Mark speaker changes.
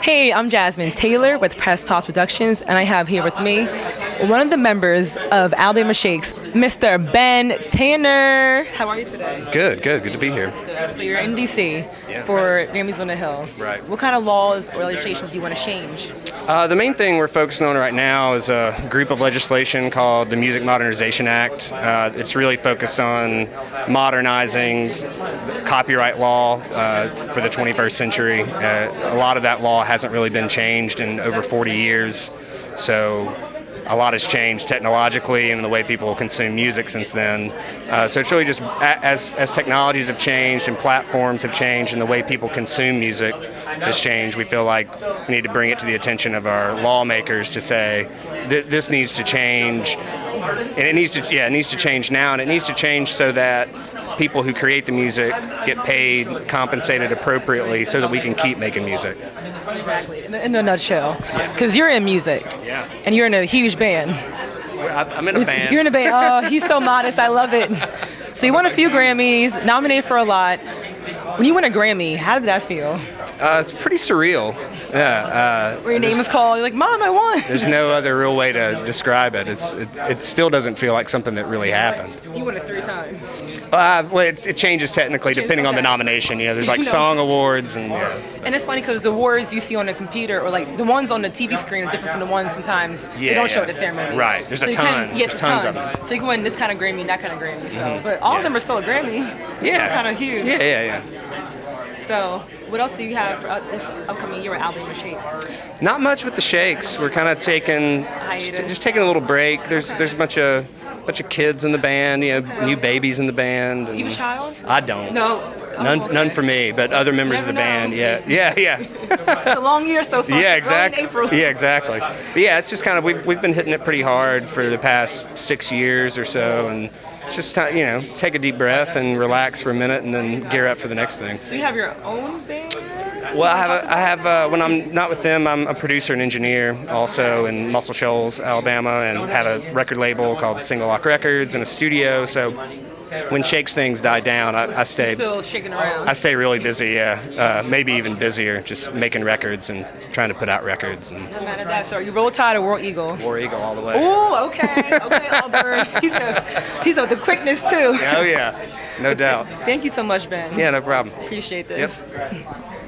Speaker 1: Hey, I'm Jazmin Taylor with Press Pause Productions, and I have here with me one of the members of Alabama Shakes, Mr. Ben Tanner. How are you today?
Speaker 2: Good to be here.
Speaker 1: Good. So you're in D.C. for Grammys on the Hill.
Speaker 2: Right.
Speaker 1: What kind of laws or legislation do you want to change?
Speaker 2: The main thing we're focusing on right now is a group of legislation called the Music Modernization Act. It's really focused on modernizing copyright law for the 21st century. A lot of that law hasn't really been changed in over 40 years, so a lot has changed technologically and in the way people consume music since then. So it's really just as technologies have changed and platforms have changed and the way people consume music has changed, we feel like we need to bring it to the attention of our lawmakers to say this needs to change, and it needs to change now, and it needs to change so that people who create the music get paid, compensated appropriately, so that we can keep making music.
Speaker 1: Exactly. In a nutshell, because you're in music, and you're in a huge band.
Speaker 2: I'm in a band.
Speaker 1: You're in a band. Oh, he's so modest. I love it. So you won a few Grammys, nominated for a lot. When you win a Grammy, how did that feel?
Speaker 2: It's pretty surreal. Yeah.
Speaker 1: Where your name is called, you're like, Mom, I won.
Speaker 2: There's no other real way to describe it. It still doesn't feel like something that really happened.
Speaker 1: You won it 3 times.
Speaker 2: Well, it changes technically depending on the nomination. You know, there's like song awards and.
Speaker 1: And it's funny because the awards you see on the computer, or like the ones on the TV screen, are different from the ones sometimes they don't show at the ceremony.
Speaker 2: Right. There's a ton.
Speaker 1: Yes,
Speaker 2: a ton.
Speaker 1: Of them. So you can win this kind of Grammy, and that kind of Grammy. So, but all of them are still a Grammy.
Speaker 2: Yeah.
Speaker 1: Kind of huge.
Speaker 2: Yeah.
Speaker 1: So, what else do you have for this upcoming year with Alabama Shakes?
Speaker 2: Not much with the Shakes. We're kind of taking just taking a little break. There's a bunch of kids in the band, you know, new babies in the band.
Speaker 1: You have a child?
Speaker 2: I don't.
Speaker 1: No.
Speaker 2: None for me, but other members of the band. Yeah.
Speaker 1: It's a long year so far.
Speaker 2: Yeah, exactly.
Speaker 1: In April.
Speaker 2: Yeah, exactly. But yeah, it's just kind of we've been hitting it pretty hard for the past 6 years or so, and it's just time, you know, take a deep breath and relax for a minute, and then gear up for the next thing.
Speaker 1: So you have your own band?
Speaker 2: Well, I have when I'm not with them, I'm a producer and engineer also in Muscle Shoals, Alabama, and have a record label called Single Lock Records and a studio. So when Shakes things die down, I stay.
Speaker 1: You're still shaking around.
Speaker 2: I stay really busy. Yeah, maybe even busier, just making records and trying to put out records. And
Speaker 1: no matter that. So are you Roll Tide or War Eagle?
Speaker 2: War Eagle all the way.
Speaker 1: Oh, okay, Auburn. He's with the quickness too.
Speaker 2: Oh yeah, no doubt.
Speaker 1: Thank you so much, Ben.
Speaker 2: Yeah, no problem.
Speaker 1: Appreciate this.
Speaker 2: Yep.